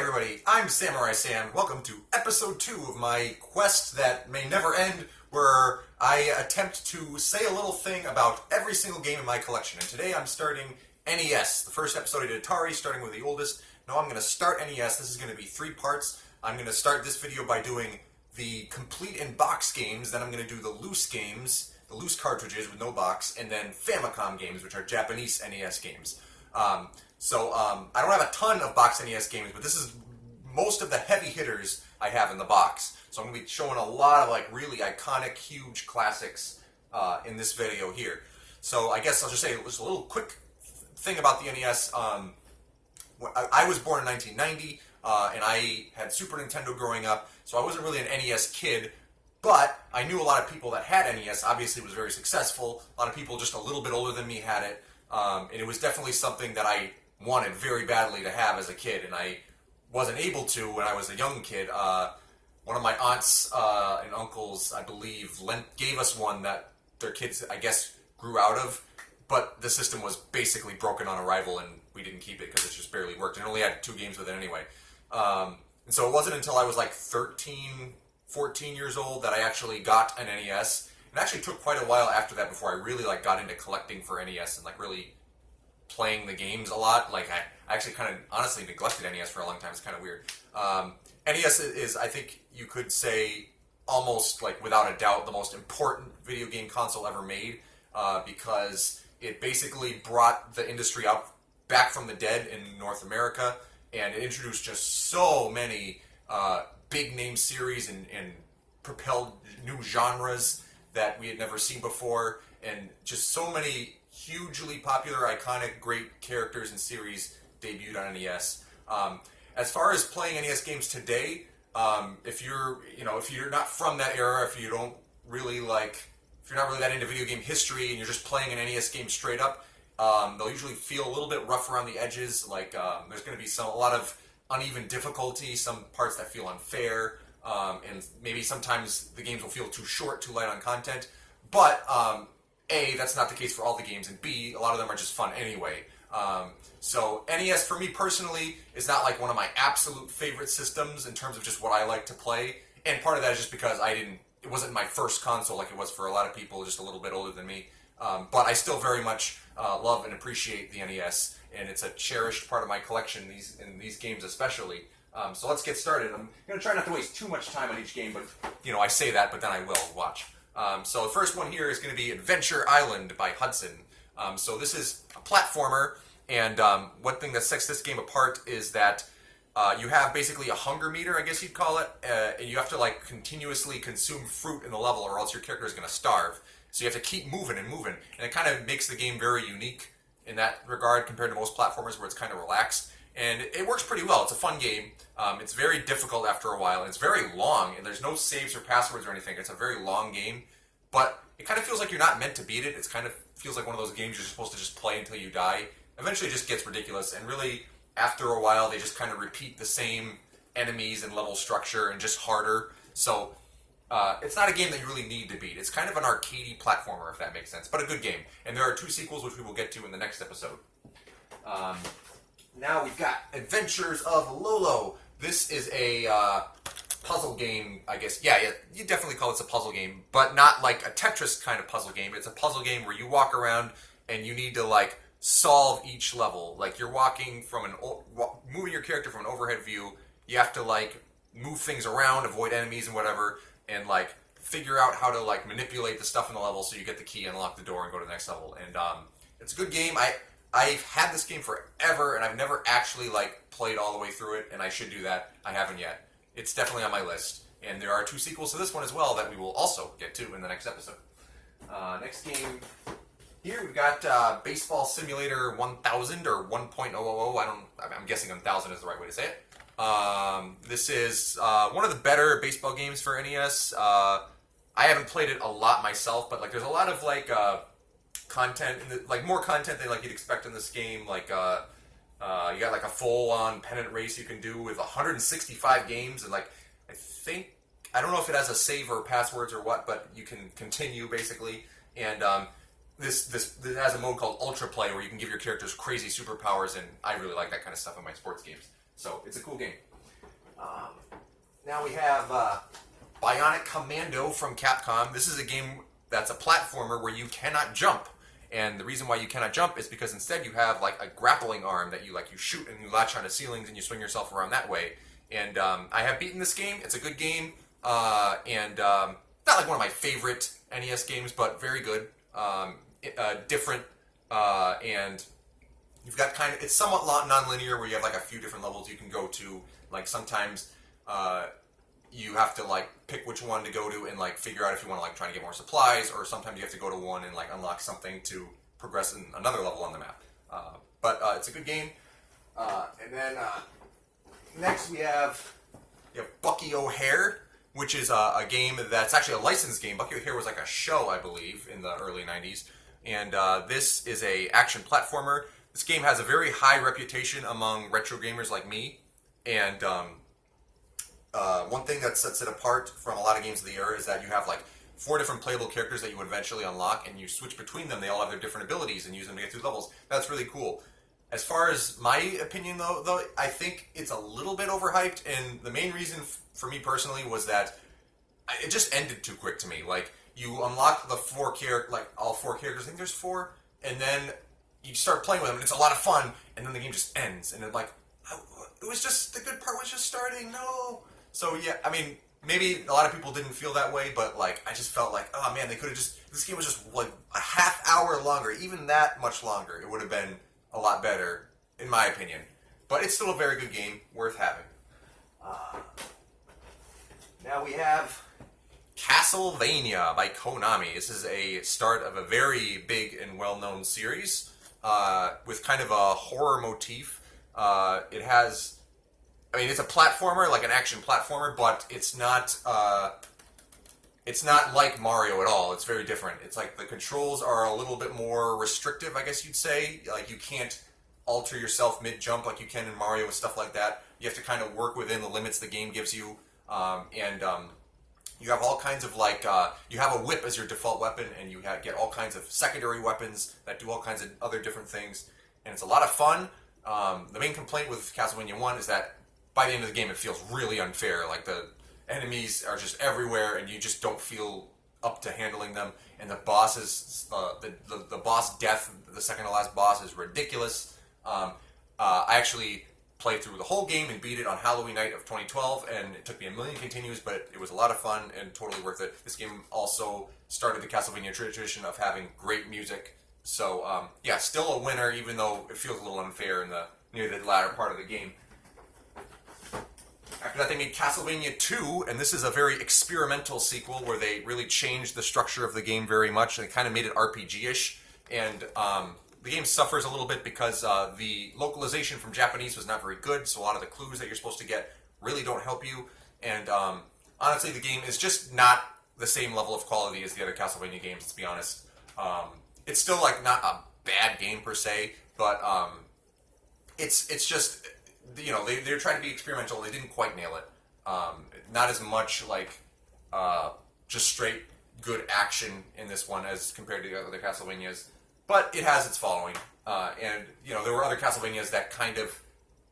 everybody, I'm Samurai Sam. Welcome to episode 2 of my quest that may never end, where I attempt to say a little thing about every single game in my collection. And today I'm starting NES. The first episode I did Atari, starting with the oldest. Now I'm going to start NES. This is going to be 3 parts. I'm going to start this video by doing the complete in-box games, then I'm going to do the loose games, the loose cartridges with no box, and then Famicom games, which are Japanese NES games. I don't have a ton of box NES games, but this is most of the heavy hitters I have in the box. So I'm going to be showing a lot of like really iconic, huge classics in this video here. So I guess I'll just say just a little quick thing about the NES. I was born in 1990, and I had Super Nintendo growing up, so I wasn't really an NES kid, but I knew a lot of people that had NES. Obviously, it was very successful. A lot of people just a little bit older than me had it, and it was definitely something that I wanted very badly to have as a kid, and I wasn't able to when I was a young kid. One of my aunts and uncles, I believe, gave us one that their kids, I guess, grew out of, but the system was basically broken on arrival, and we didn't keep it because it just barely worked, and it only had 2 games with it anyway. And so it wasn't until I was like 13, 14 years old that I actually got an NES. It actually took quite a while after that before I really like got into collecting for NES and like really playing the games a lot. Like I actually kind of honestly neglected NES for a long time. It's kind of weird. NES is, I think you could say, almost like without a doubt the most important video game console ever made, because it basically brought the industry up back from the dead in North America, and it introduced just so many big name series and propelled new genres that we had never seen before, and just so many hugely popular, iconic, great characters and series debuted on NES. As far as playing NES games today, if you're not from that era, if you're not really that into video game history and you're just playing an NES game straight up, they'll usually feel a little bit rough around the edges. Like there's going to be a lot of uneven difficulty, some parts that feel unfair, and maybe sometimes the games will feel too short, too light on content. But A, that's not the case for all the games, and B, a lot of them are just fun anyway. So NES for me personally is not like one of my absolute favorite systems in terms of just what I like to play, and part of that is just because it wasn't my first console like it was for a lot of people just a little bit older than me. But I still very much love and appreciate the NES, and it's a cherished part of my collection, in these games especially. So let's get started. I'm going to try not to waste too much time on each game, but I say that, but then I will. Watch. So the first one here is going to be Adventure Island by Hudson. So this is a platformer, and one thing that sets this game apart is that you have basically a hunger meter, I guess you'd call it, and you have to like continuously consume fruit in the level, or else your character is going to starve. So you have to keep moving and moving, and it kind of makes the game very unique in that regard compared to most platformers where it's kind of relaxed. And it works pretty well. It's a fun game. It's very difficult after a while, and it's very long, and there's no saves or passwords or anything. It's a very long game, but it kind of feels like you're not meant to beat it. It kind of feels like one of those games you're supposed to just play until you die. Eventually it just gets ridiculous, and really, after a while, they just kind of repeat the same enemies and level structure and just harder. So it's not a game that you really need to beat. It's kind of an arcadey platformer, if that makes sense, but a good game. And there are 2 sequels, which we will get to in the next episode. Now we've got Adventures of Lolo. This is a puzzle game, I guess. Yeah, you definitely call this a puzzle game, but not like a Tetris kind of puzzle game. It's a puzzle game where you walk around and you need to like solve each level. Like you're walking from moving your character from an overhead view. You have to like move things around, avoid enemies and whatever, and like figure out how to like manipulate the stuff in the level so you get the key, unlock the door, and go to the next level. And it's a good game. I've had this game forever, and I've never actually like played all the way through it, and I should do that. I haven't yet. It's definitely on my list, and there are 2 sequels to this one as well that we will also get to in the next episode. Next game here we've got Baseball Simulator 1000 or 1.000. I'm guessing 1000 is the right way to say it. This is one of the better baseball games for NES. I haven't played it a lot myself, but like there's a lot of like content, more content than like you'd expect in this game. Like you got like a full-on pennant race you can do with 165 games, and like I don't know if it has a save or passwords or what, but you can continue basically. And this has a mode called Ultra Play where you can give your characters crazy superpowers, and I really like that kind of stuff in my sports games. So it's a cool game. Now we have Bionic Commando from Capcom. This is a game that's a platformer where you cannot jump. And the reason why you cannot jump is because instead you have like a grappling arm that you shoot and you latch onto ceilings and you swing yourself around that way. And I have beaten this game. It's a good game. And not like one of my favorite NES games, but very good. Different. And you've got it's somewhat non-linear where you have like a few different levels you can go to. Like sometimes you have to like pick which one to go to and like figure out if you want to like try to get more supplies, or sometimes you have to go to one and like unlock something to progress in another level on the map. But it's a good game. And then next we have Bucky OHare, which is a game that's actually a licensed game. Bucky OHare was like a show, I believe, in the early 90s. And this is a action platformer. This game has a very high reputation among retro gamers like me. And one thing that sets it apart from a lot of games of the era is that you have like 4 different playable characters that you eventually unlock, and you switch between them. They all have their different abilities and use them to get through levels. That's really cool. As far as my opinion, though, I think it's a little bit overhyped, and the main reason for me personally was that it just ended too quick to me. Like, you unlock the all 4 characters, I think there's 4, and then you start playing with them, and it's a lot of fun, and then the game just ends, and it was just, the good part was just starting, no. So yeah, I mean, maybe a lot of people didn't feel that way, but like, I just felt like, oh man, they could have this game was just like a half hour longer, even that much longer, it would have been a lot better, in my opinion. But it's still a very good game, worth having. Now we have Castlevania by Konami. This is a start of a very big and well-known series with kind of a horror motif. It has, it's a platformer, like an action platformer, but it's not like Mario at all. It's very different. It's like the controls are a little bit more restrictive, I guess you'd say. Like, you can't alter yourself mid-jump like you can in Mario and stuff like that. You have to kind of work within the limits the game gives you. You have all kinds of you have a whip as your default weapon, and you get all kinds of secondary weapons that do all kinds of other different things. And it's a lot of fun. The main complaint with Castlevania 1 is that by the end of the game it feels really unfair. Like, the enemies are just everywhere and you just don't feel up to handling them. And the bosses, the boss death, the second to last boss, is ridiculous. I actually played through the whole game and beat it on Halloween night of 2012, and it took me a million continues, but it was a lot of fun and totally worth it. This game also started the Castlevania tradition of having great music. So, yeah, still a winner, even though it feels a little unfair near the latter part of the game. After that, they made Castlevania II, and this is a very experimental sequel where they really changed the structure of the game very much, and they kind of made it RPG-ish. And the game suffers a little bit because the localization from Japanese was not very good, so a lot of the clues that you're supposed to get really don't help you. And honestly, the game is just not the same level of quality as the other Castlevania games, let's be honest. It's still like not a bad game per se, but it's just, they're trying to be experimental. They didn't quite nail it. Not as much like just straight good action in this one as compared to the other Castlevanias, but it has its following. And there were other Castlevanias that kind of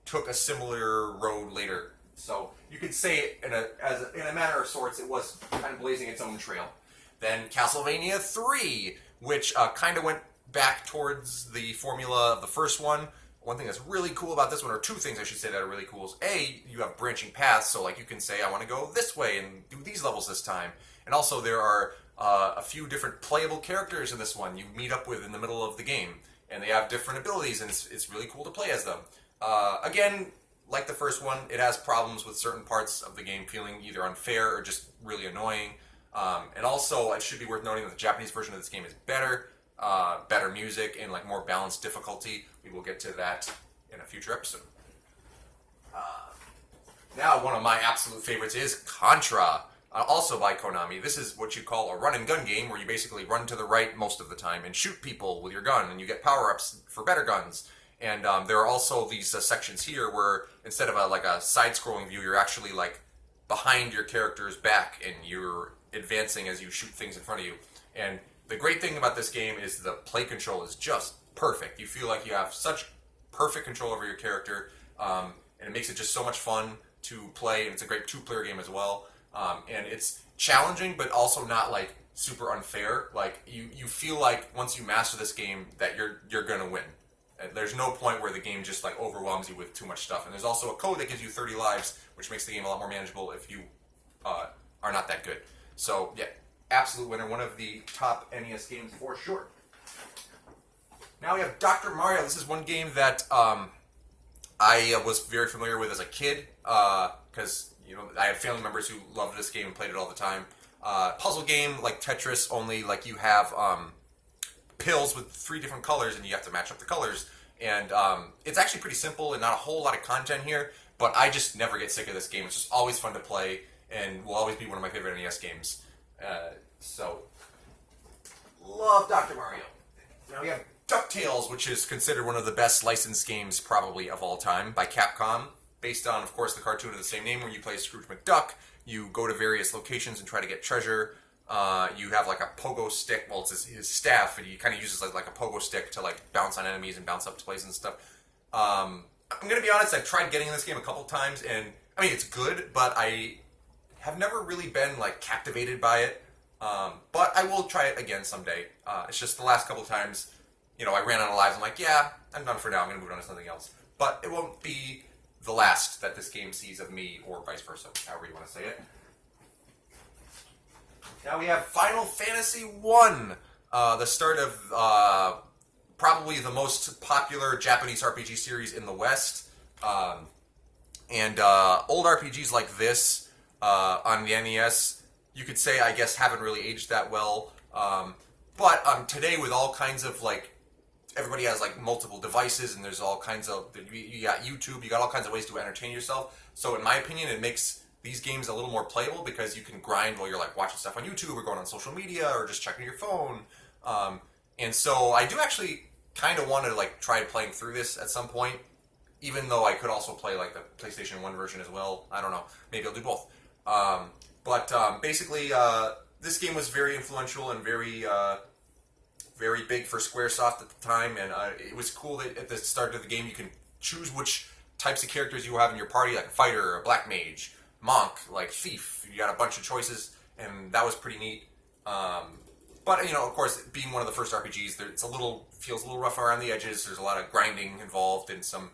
took a similar road later. So you could say in a manner of sorts, it was kind of blazing its own trail. Then Castlevania III, which kind of went back towards the formula of the first one. One thing that's really cool about this one, or 2 things I should say that are really cool, is A, you have branching paths, so like you can say, I want to go this way and do these levels this time. And also there are a few different playable characters in this one you meet up with in the middle of the game, and they have different abilities, and it's really cool to play as them. Again, like the first one, it has problems with certain parts of the game feeling either unfair or just really annoying. And also, it should be worth noting that the Japanese version of this game is better music, and like more balanced difficulty. We will get to that in a future episode. Now, one of my absolute favorites is Contra, also by Konami. This is what you call a run and gun game, where you basically run to the right most of the time and shoot people with your gun, and you get power-ups for better guns. And there are also these sections here where instead of a side-scrolling view, you're actually like behind your character's back, and you're advancing as you shoot things in front of you. And the great thing about this game is the play control is just perfect. You feel like you have such perfect control over your character, and it makes it just so much fun to play, and it's a great two-player game as well. And it's challenging, but also not like super unfair. Like you feel like once you master this game that you're gonna win. There's no point where the game just like overwhelms you with too much stuff. And there's also a code that gives you 30 lives, which makes the game a lot more manageable if you are not that good. So yeah, absolute winner, one of the top NES games for sure. Now we have Dr. Mario. This is one game that I was very familiar with as a kid because I had family members who loved this game and played it all the time. Puzzle game like Tetris, only like you have pills with 3 different colors and you have to match up the colors. And it's actually pretty simple and not a whole lot of content here, but I just never get sick of this game. It's just always fun to play and will always be one of my favorite NES games. So, love Dr. Mario. Now we have DuckTales, which is considered one of the best licensed games probably of all time by Capcom, based on, of course, the cartoon of the same name where you play Scrooge McDuck. You go to various locations and try to get treasure. You have like a pogo stick. Well, it's his staff, and he kind of uses like a pogo stick to like bounce on enemies and bounce up to places and stuff. I'm gonna be honest. I've tried getting this game a couple times, and I mean it's good, but I have never really been like captivated by it. But I will try it again someday. It's just the last couple times, I ran out of lives. I'm like, yeah, I'm done for now. I'm gonna move on to something else. But it won't be the last that this game sees of me, or vice versa, however you want to say it. Now we have Final Fantasy I, the start of probably the most popular Japanese RPG series in the West. And old RPGs like this on the NES, you could say, I guess, haven't really aged that well. But today, with all kinds of everybody has multiple devices, and there's all kinds of, you got YouTube, you got all kinds of ways to entertain yourself. So in my opinion, it makes these games a little more playable because you can grind while you're watching stuff on YouTube or going on social media or just checking your phone. And so I do actually kind of want to try playing through this at some point, even though I could also play the PlayStation 1 version as well. I don't know. Maybe I'll do both. But basically, this game was very influential and very big for Squaresoft at the time, and it was cool that at the start of the game you can choose which types of characters you have in your party, like a fighter, a black mage, monk, thief. You got a bunch of choices, and that was pretty neat. But of course, being one of the first RPGs, feels a little rough around the edges. There's a lot of grinding involved and some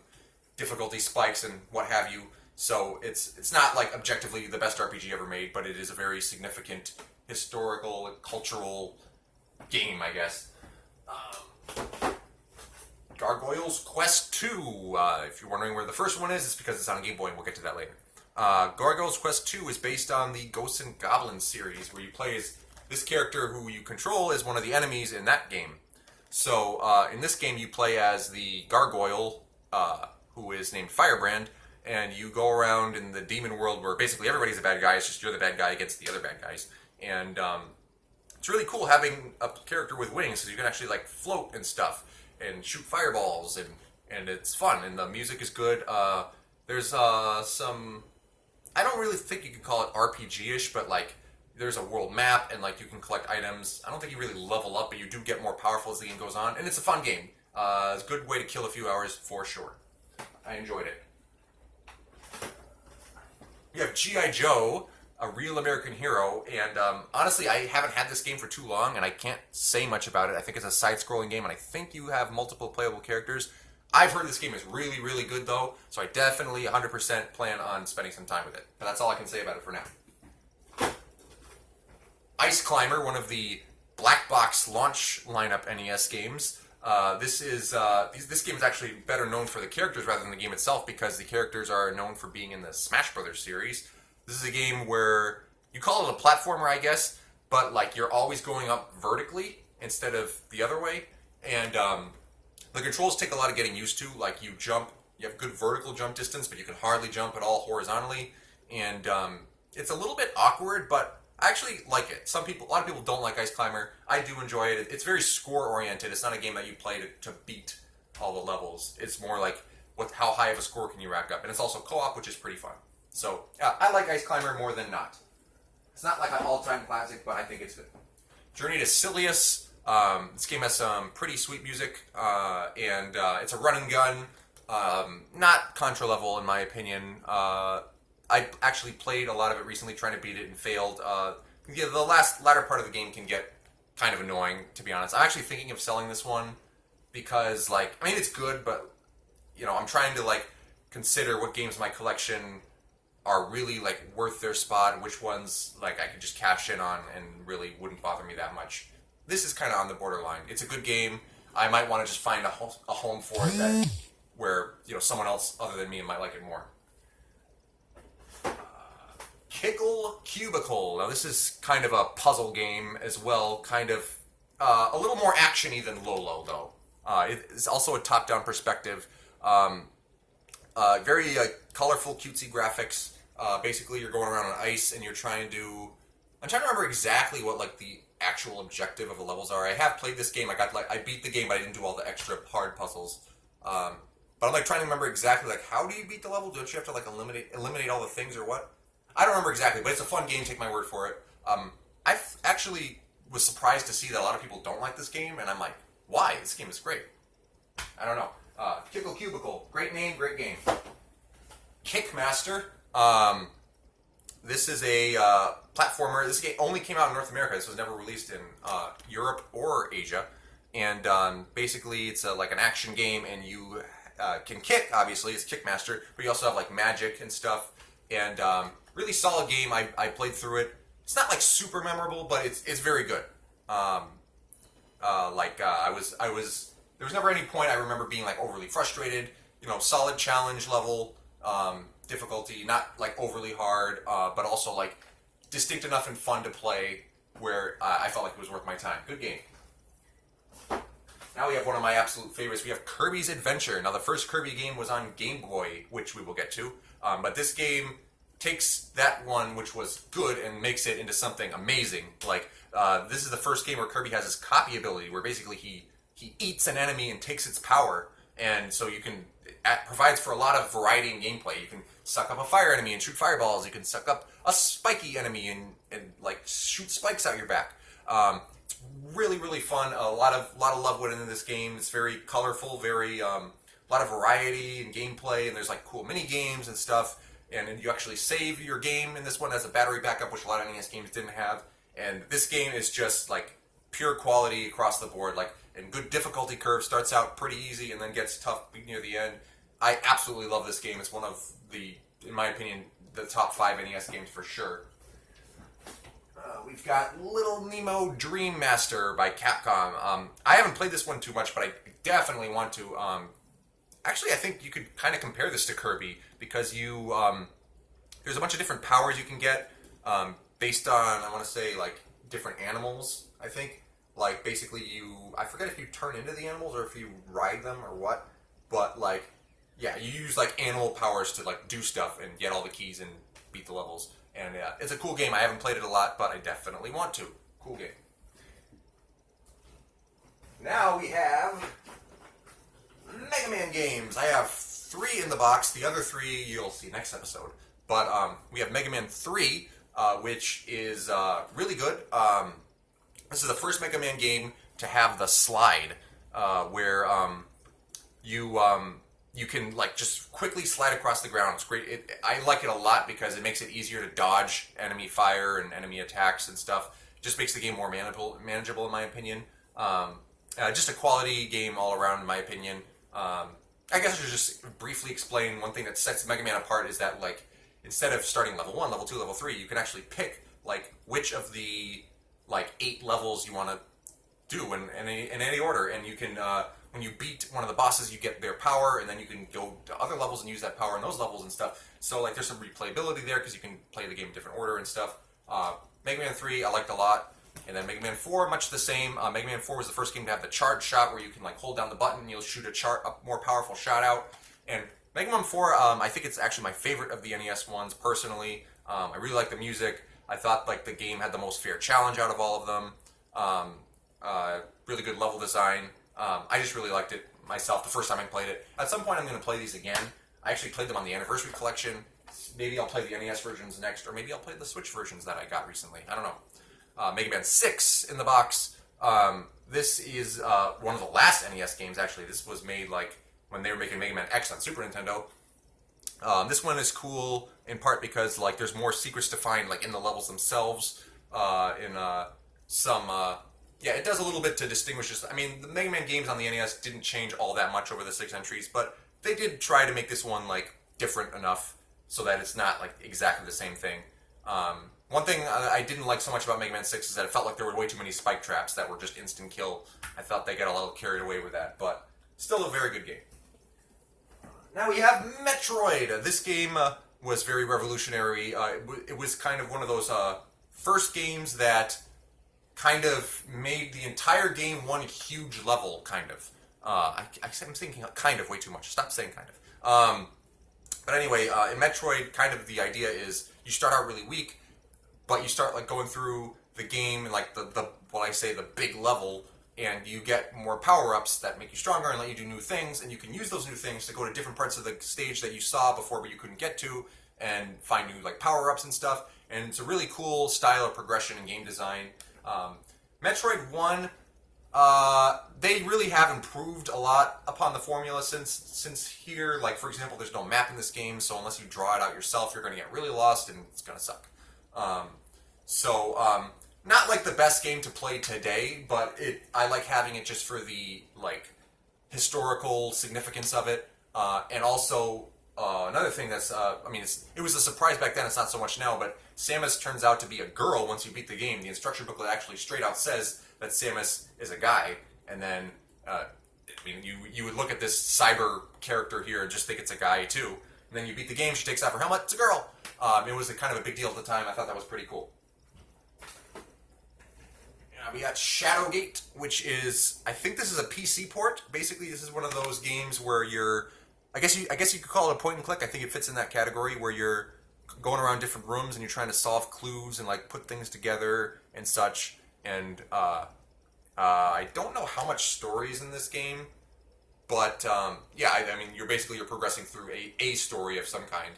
difficulty spikes and what have you. So it's not objectively the best RPG ever made, but it is a very significant historical, cultural game, I guess. Gargoyles Quest 2. If you're wondering where the first one is, it's because it's on Game Boy, and we'll get to that later. Gargoyles Quest 2 is based on the Ghosts and Goblins series, where you play as this character who you control as one of the enemies in that game. So, in this game, you play as the gargoyle, who is named Firebrand, and you go around in the demon world where basically everybody's a bad guy, it's just you're the bad guy against the other bad guys. And it's really cool having a character with wings, so you can actually float and stuff, and shoot fireballs, and it's fun, and the music is good. There's some, I don't really think you could call it RPG-ish, but there's a world map, and you can collect items. I don't think you really level up, but you do get more powerful as the game goes on, and it's a fun game. It's a good way to kill a few hours for sure. I enjoyed it. We have G.I. Joe, a real American hero, and honestly, I haven't had this game for too long, and I can't say much about it. I think it's a side-scrolling game, and I think you have multiple playable characters. I've heard this game is really, really good, though, so I definitely 100% plan on spending some time with it. But that's all I can say about it for now. Ice Climber, one of the black box launch lineup NES games. This game is actually better known for the characters rather than the game itself, because the characters are known for being in the Smash Brothers series. This is a game where you call it a platformer, I guess, but you're always going up vertically instead of the other way. And the controls take a lot of getting used to. You jump, you have good vertical jump distance, but you can hardly jump at all horizontally. And it's a little bit awkward, but I actually like it. A lot of people don't like Ice Climber. I do enjoy it. It's very score-oriented. It's not a game that you play to beat all the levels. It's more how high of a score can you rack up. And it's also co-op, which is pretty fun. So, I like Ice Climber more than not. It's not an all-time classic, but I think it's good. Journey to Silius. This game has some pretty sweet music, and it's a run and gun. Not Contra level, in my opinion. I I actually played a lot of it recently, trying to beat it and failed. Yeah, the latter part of the game can get kind of annoying, to be honest. I'm actually thinking of selling this one because, like, I mean, it's good, but you know, I'm trying to like consider what games in my collection are really like worth their spot and which ones like I could just cash in on and really wouldn't bother me that much. This is kind of on the borderline. It's a good game. I might want to just find a home for it that where, you know, someone else other than me might like it more. Kickle Cubicle. Now this is kind of a puzzle game as well, kind of a little more action-y than Lolo though. It's also a top-down perspective. Very colorful, cutesy graphics. Basically, you're going around on ice and you're trying to... I'm trying to remember exactly what like the actual objective of the levels are. I have played this game. I beat the game, but I didn't do all the extra hard puzzles. But I'm like trying to remember exactly like how do you beat the level? Don't you have to like eliminate all the things or what? I don't remember exactly, but it's a fun game. Take my word for it. I actually was surprised to see that a lot of people don't like this game, and I'm like, why? This game is great. I don't know. Kickle Cubicle. Great name, great game. Kickmaster. This is a platformer. This game only came out in North America. This was never released in Europe or Asia. And basically, it's like an action game, and you can kick, obviously. It's Kickmaster. But you also have like magic and stuff. And really solid game. I played through it. It's not like super memorable, but it's very good. There was never any point I remember being like overly frustrated. You know, solid challenge level, difficulty, not like overly hard, but also like distinct enough and fun to play where I felt like it was worth my time. Good game. Now we have one of my absolute favorites. We have Kirby's Adventure. Now the first Kirby game was on Game Boy, which we will get to. But this game takes that one, which was good, and makes it into something amazing. Like, this is the first game where Kirby has his copy ability, where basically he eats an enemy and takes its power, and so you can... It provides for a lot of variety in gameplay. You can suck up a fire enemy and shoot fireballs. You can suck up a spiky enemy and like shoot spikes out your back. It's really, really fun. A lot of love went into this game. It's very colorful, very a lot of variety in gameplay, and there's like cool mini games and stuff. And you actually save your game in this one as a battery backup, which a lot of NES games didn't have. And this game is just like pure quality across the board, like, and good difficulty curve. Starts out pretty easy and then gets tough near the end. I absolutely love this game. It's one of the, in my opinion, the top 5 NES games for sure. We've got Little Nemo Dream Master by Capcom. I haven't played this one too much, but I definitely want to. Actually, I think you could kind of compare this to Kirby because you there's a bunch of different powers you can get based on, I want to say, like different animals. I think, like, basically I forget if you turn into the animals or if you ride them or what, but like, yeah, you use like animal powers to like do stuff and get all the keys and beat the levels. And it's a cool game. I haven't played it a lot, but I definitely want to. Cool game. Now we have Mega Man games. I have 3 in the box. The other 3 you'll see next episode. But we have Mega Man 3, which is really good. This is the first Mega Man game to have the slide, where you can like just quickly slide across the ground. It's great. I like it a lot because it makes it easier to dodge enemy fire and enemy attacks and stuff. It just makes the game more manageable in my opinion. Just a quality game all around in my opinion. I guess I should just briefly explain one thing that sets Mega Man apart is that, like, instead of starting level 1, level 2, level 3, you can actually pick like which of the like 8 levels you want to do in any order, and you can when you beat one of the bosses, you get their power, and then you can go to other levels and use that power in those levels and stuff. So like there's some replayability there because you can play the game in different order and stuff. Mega Man 3 I liked a lot, and then Mega Man 4 much the same. Mega Man 4 was the first game to have the charge shot where you can like hold down the button and you'll shoot a more powerful shot out. And Mega Man 4 I think it's actually my favorite of the NES ones personally. I really like the music. I thought like the game had the most fair challenge out of all of them. Really good level design. I just really liked it myself the first time I played it. At some point I'm going to play these again. I actually played them on the Anniversary Collection. Maybe I'll play the NES versions next, or maybe I'll play the Switch versions that I got recently. I don't know. Mega Man 6 in the box. This is one of the last NES games, actually. This was made like when they were making Mega Man X on Super Nintendo. This one is cool in part because like there's more secrets to find like in the levels themselves. In some yeah, it does a little bit to distinguish this. I mean, the Mega Man games on the NES didn't change all that much over the 6 entries, but they did try to make this one like different enough so that it's not like exactly the same thing. One thing I didn't like so much about Mega Man 6 is that it felt like there were way too many spike traps that were just instant kill. I thought they got a little carried away with that, but still a very good game. Now we have Metroid. This game was very revolutionary. It was kind of one of those first games that kind of made the entire game one huge level, kind of. I'm thinking kind of way too much. Stop saying kind of. But anyway, in Metroid, kind of the idea is you start out really weak, but you start like going through the game and like the what I say the big level, and you get more power-ups that make you stronger and let you do new things, and you can use those new things to go to different parts of the stage that you saw before but you couldn't get to, and find new like power-ups and stuff. And it's a really cool style of progression and game design. Metroid 1, they really have improved a lot upon the formula since here. Like, for example, there's no map in this game, so unless you draw it out yourself, you're going to get really lost and it's going to suck. Not like the best game to play today, but I like having it just for the like historical significance of it, and also another thing that's it was a surprise back then. It's not so much now, but Samus turns out to be a girl once you beat the game. The instruction booklet actually straight out says that Samus is a guy, and then you would look at this cyber character here and just think it's a guy too. And then you beat the game, she takes off her helmet, it's a girl. It was kind of a big deal at the time. I thought that was pretty cool. We got Shadowgate, which is, I think this is a PC port. Basically, this is one of those games where I guess you could call it a point and click. I think it fits in that category where you're going around different rooms and you're trying to solve clues and like put things together and such. And I don't know how much story is in this game, but you're progressing through a story of some kind.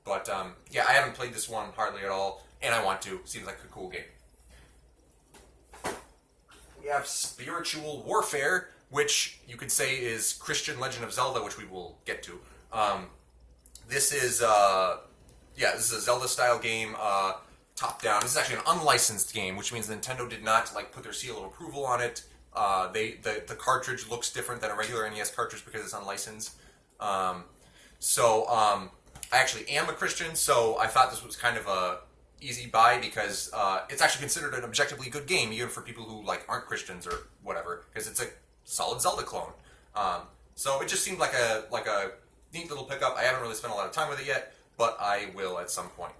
But I haven't played this one hardly at all, and I want to. Seems like a cool game. We have Spiritual Warfare, which you could say is Christian Legend of Zelda, which we will get to. This is a Zelda-style game, top-down. This is actually an unlicensed game, which means Nintendo did not like put their seal of approval on it. The cartridge looks different than a regular NES cartridge because it's unlicensed. I actually am a Christian, so I thought this was kind of a easy buy because it's actually considered an objectively good game, even for people who like aren't Christians or whatever, because it's a solid Zelda clone. So it just seemed like a neat little pickup. I haven't really spent a lot of time with it yet, but I will at some point.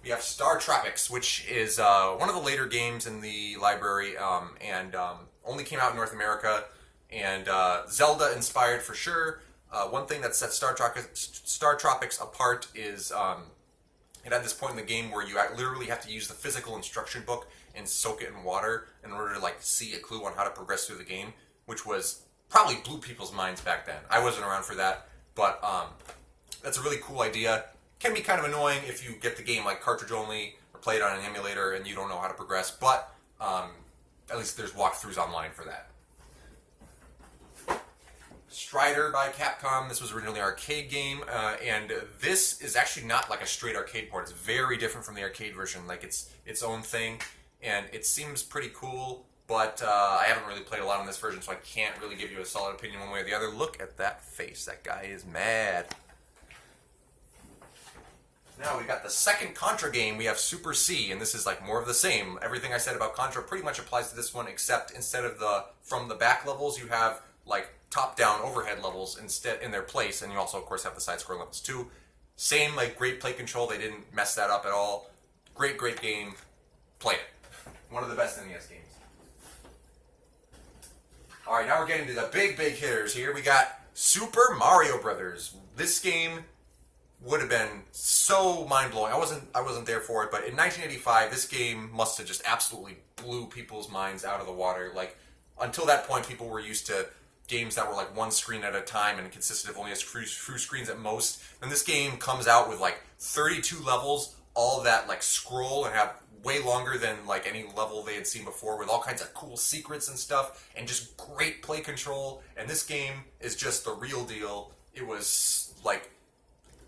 We have Startropics, which is one of the later games in the library, and only came out in North America, and Zelda inspired for sure. One thing that sets Startropics apart is it had this point in the game where you literally have to use the physical instruction book and soak it in water in order to like see a clue on how to progress through the game, which was probably blew people's minds back then. I wasn't around for that, but that's a really cool idea. Can be kind of annoying if you get the game like cartridge only or play it on an emulator and you don't know how to progress, but at least there's walkthroughs online for that. Strider by Capcom. This was originally an arcade game, and this is actually not like a straight arcade port. It's very different from the arcade version. Like it's its own thing, and it seems pretty cool, but I haven't really played a lot on this version, so I can't really give you a solid opinion one way or the other. Look at that face. That guy is mad. Now we've got the second Contra game. We have Super C, and this is like more of the same. Everything I said about Contra pretty much applies to this one, except instead of from the back levels, you have like top-down overhead levels instead in their place, and you also, of course, have the side-scrolling levels too. Same, like, great play control. They didn't mess that up at all. Great game. Play it. One of the best NES games. All right, now we're getting to the big hitters here. We got Super Mario Brothers. This game would have been so mind-blowing. I wasn't there for it, but in 1985, this game must have just absolutely blew people's minds out of the water. Like, until that point, people were used to games that were like one screen at a time and consisted of only a few screens at most. And this game comes out with like 32 levels, all that like scroll and have way longer than like any level they had seen before, with all kinds of cool secrets and stuff, and just great play control. And this game is just the real deal. it was like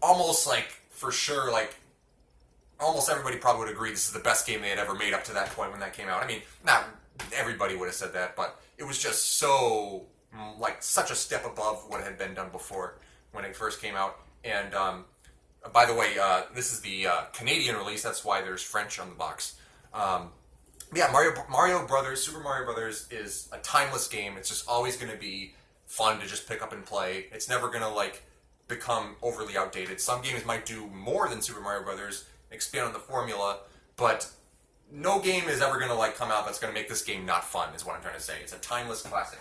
almost like for sure like almost everybody probably would agree this is the best game they had ever made up to that point when that came out. I mean, not everybody would have said that, but it was just so like such a step above what had been done before when it first came out. And by the way, this is the Canadian release. That's why there's French on the box. Yeah, Mario Brothers, Super Mario Brothers is a timeless game. It's just always going to be fun to just pick up and play. It's never going to like become overly outdated. Some games might do more than Super Mario Brothers, expand on the formula, but no game is ever going to like come out that's going to make this game not fun. Is what I'm trying to say. It's a timeless classic.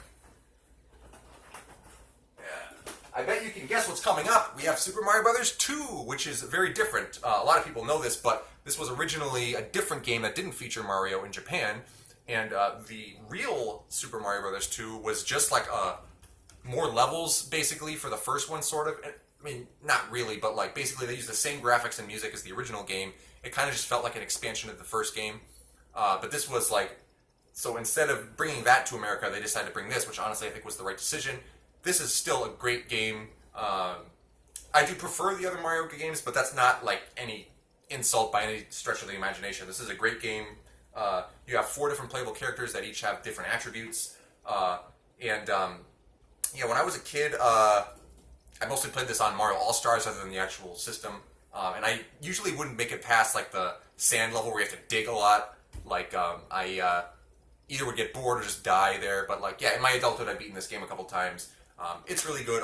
I bet you can guess what's coming up. We have Super Mario Brothers 2, which is very different. A lot of people know this, but this was originally a different game that didn't feature Mario in Japan. And the real Super Mario Brothers 2 was just like more levels, basically, for the first one, sort of. I mean, not really, but like basically they used the same graphics and music as the original game. It kind of just felt like an expansion of the first game. But this was like, so instead of bringing that to America, they decided to bring this, which honestly I think was the right decision. This is still a great game. I do prefer the other Mario games, but that's not like any insult by any stretch of the imagination. This is a great game. You have 4 different playable characters that each have different attributes. Yeah, when I was a kid, I mostly played this on Mario All-Stars rather than the actual system. And I usually wouldn't make it past like the sand level where you have to dig a lot. Like I either would get bored or just die there. But like, yeah, in my adulthood, I've beaten this game a couple times. It's really good.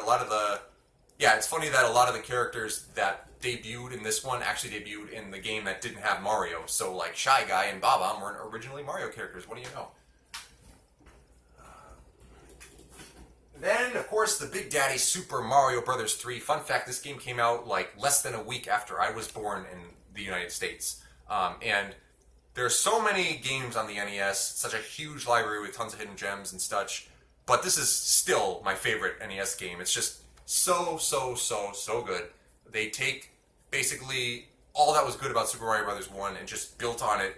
It's funny that a lot of the characters that debuted in this one actually debuted in the game that didn't have Mario. So like Shy Guy and Bob-omb weren't originally Mario characters. What do you know? Then, of course, the Big Daddy Super Mario Brothers 3. Fun fact, this game came out like less than a week after I was born in the United States. And there's so many games on the NES, such a huge library with tons of hidden gems and such. But this is still my favorite NES game. It's just so good. They take basically all that was good about Super Mario Brothers 1 and just built on it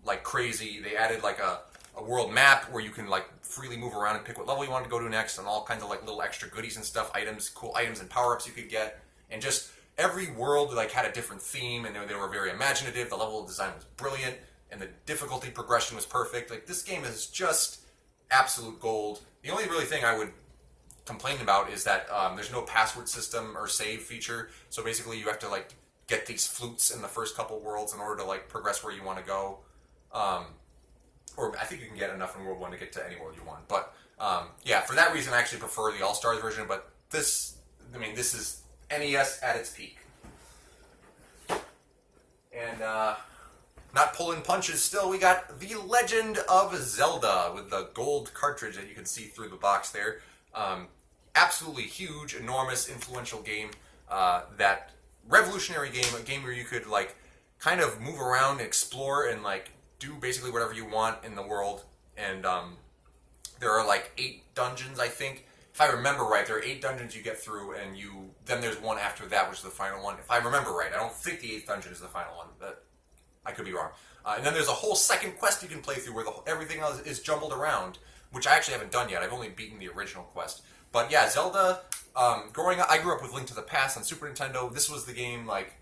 like crazy. They added like a world map where you can like freely move around and pick what level you want to go to next, and all kinds of like little extra goodies and stuff, cool items and power-ups you could get. And just every world like had a different theme, and they were very imaginative. The level design was brilliant, and the difficulty progression was perfect. Like, this game is just absolute gold. The only really thing I would complain about is that there's no password system or save feature. So basically you have to like get these flutes in the first couple worlds in order to like progress where you want to go. Or I think you can get enough in World 1 to get to any world you want. But yeah, for that reason I actually prefer the All-Stars version. But this is NES at its peak. And not pulling punches still, we got The Legend of Zelda with the gold cartridge that you can see through the box there. Absolutely huge, enormous, influential game. That revolutionary game, a game where you could like kind of move around, explore, and like do basically whatever you want in the world. And there are like 8 dungeons, I think. If I remember right, there are 8 dungeons you get through, and then there's one after that, which is the final one. If I remember right, I don't think the 8th dungeon is the final one, but I could be wrong. And then there's a whole second quest you can play through where everything else is jumbled around, which I actually haven't done yet. I've only beaten the original quest. But yeah, Zelda, growing up, I grew up with Link to the Past on Super Nintendo. This was the game, like,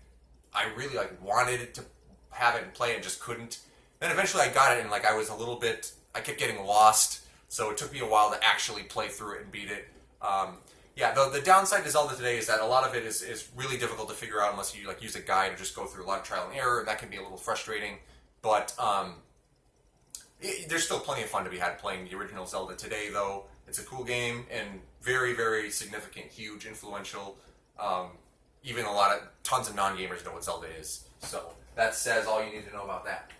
I really, like, wanted to have it and play and just couldn't. Then eventually I got it, and, like, I kept getting lost, so it took me a while to actually play through it and beat it. Yeah, the downside to Zelda today is that a lot of it is really difficult to figure out unless you, like, use a guide or just go through a lot of trial and error, and that can be a little frustrating. But there's still plenty of fun to be had playing the original Zelda today, though. It's a cool game and very, very significant, huge, influential. Even tons of non-gamers know what Zelda is. So that says all you need to know about that.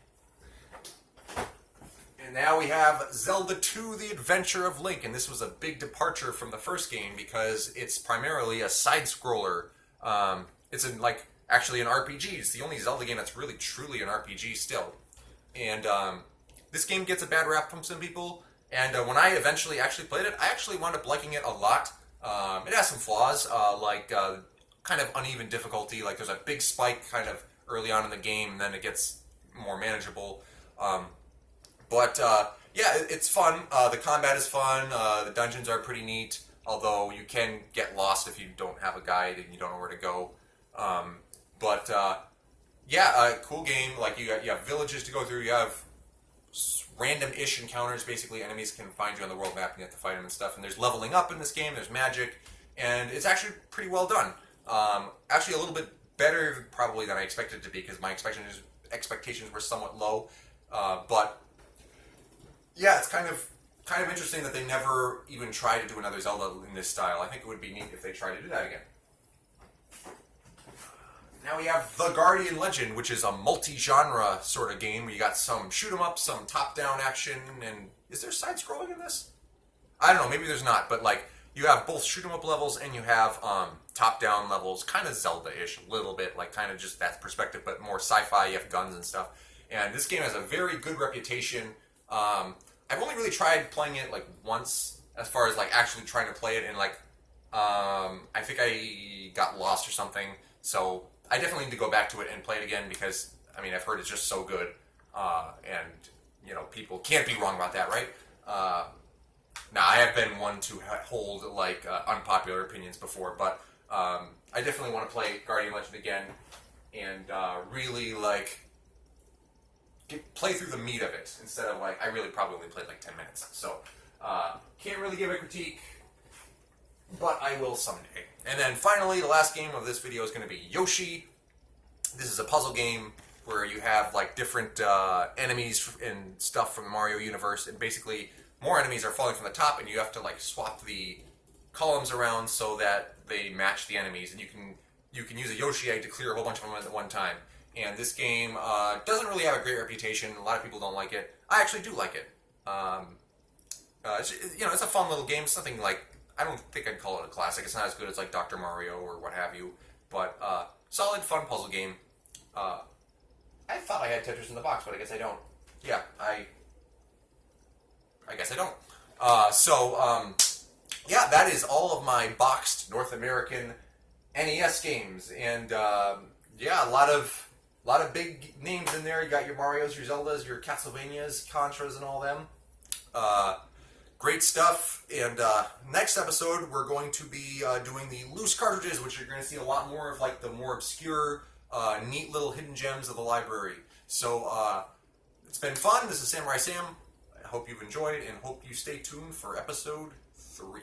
And now we have Zelda 2, The Adventure of Link. And this was a big departure from the first game because it's primarily a side-scroller. It's actually an RPG. It's the only Zelda game that's really, truly an RPG still. And this game gets a bad rap from some people. And when I eventually actually played it, I actually wound up liking it a lot. It has some flaws, kind of uneven difficulty. Like, there's a big spike kind of early on in the game, and then it gets more manageable. But yeah, it's fun. The combat is fun. The dungeons are pretty neat. although you can get lost if you don't have a guide and you don't know where to go. Cool game. Like you have villages to go through. You have random-ish encounters. Basically, enemies can find you on the world map and you have to fight them and stuff. And there's leveling up in this game. There's magic, and it's actually pretty well done. Actually, a little bit better probably than I expected it to be, because my expectations were somewhat low. But yeah, it's kind of interesting that they never even tried to do another Zelda in this style. I think it would be neat if they tried to do that again. Now we have The Guardian Legend, which is a multi-genre sort of game where you got some shoot 'em up, some top-down action, and is there side-scrolling in this? I don't know, maybe there's not, but like you have both shoot 'em up levels and you have top-down levels, kind of Zelda-ish a little bit, like kind of just that perspective, but more sci-fi. You have guns and stuff. And this game has a very good reputation. I've only really tried playing it like once, as far as like actually trying to play it, and like I think I got lost or something. So I definitely need to go back to it and play it again, because I mean I've heard it's just so good, and you know people can't be wrong about that, right? Now I have been one to hold like unpopular opinions before, but I definitely want to play Guardian Legend again and really like play through the meat of it instead of like I really probably only played like 10 minutes. So can't really give a critique, but I will someday. And then finally, the last game of this video is going to be Yoshi. This is a puzzle game where you have like different enemies and stuff from the Mario universe, and basically more enemies are falling from the top, and you have to like swap the columns around so that they match the enemies, and you can use a Yoshi egg to clear a whole bunch of them at one time. And this game doesn't really have a great reputation. A lot of people don't like it. I actually do like it. It's a fun little game. It's nothing like, I don't think I'd call it a classic. It's not as good as like Dr. Mario or what have you, but solid, fun puzzle game. I thought I had Tetris in the box, but I guess I don't. Yeah, I guess I don't. That is all of my boxed North American NES games, and a lot of big names in there. You got your Marios, your Zeldas, your Castlevanias, Contras, and all them. Great stuff. And next episode, we're going to be doing the loose cartridges, which you're going to see a lot more of, like the more obscure, neat little hidden gems of the library. So it's been fun. This is Samurai Sam. I hope you've enjoyed, and hope you stay tuned for episode 3.